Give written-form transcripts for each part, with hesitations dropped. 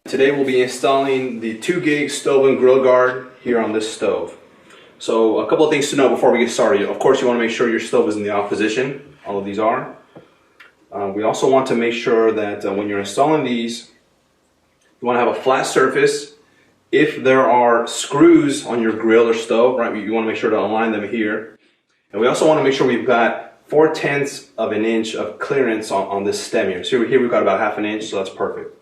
Today we'll be installing the 2 gig stove and grill guard here on this stove. So a couple of things to know before we get started. Of course, you want to make sure your stove is in the off position. All of these are. We also want to make sure that when you're installing these, you want to have a flat surface. If there are screws on your grill or stove, right, you want to make sure to align them here. And we also want to make sure we've got 4/10 of an inch of clearance on this stem here. So here we've got about 1/2 inch, so that's perfect.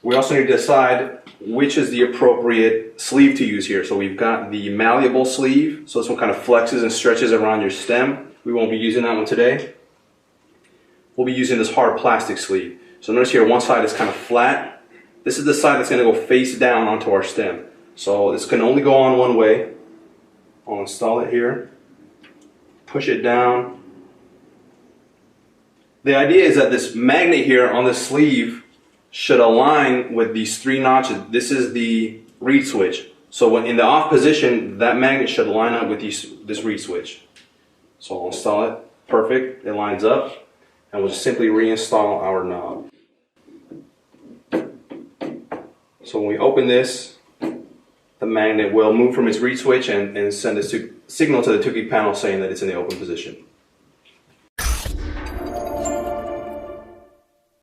We also need to decide which is the appropriate sleeve to use here. So we've got the malleable sleeve, so this one kind of flexes and stretches around your stem. We won't be using that one today. We'll be using this hard plastic sleeve. So notice here one side is kind of flat. This is the side that's going to go face down onto our stem. So this can only go on one way. I'll install it here. Push it down. The idea is that this magnet here on the sleeve should align with these 3 notches. This is the reed switch. So when in the off position, that magnet should line up with this reed switch. So I'll install it. Perfect. It lines up. And we'll just simply reinstall our knob. So when we open this, the magnet will move from its reed switch and send a signal to the 2 gig panel saying that it's in the open position.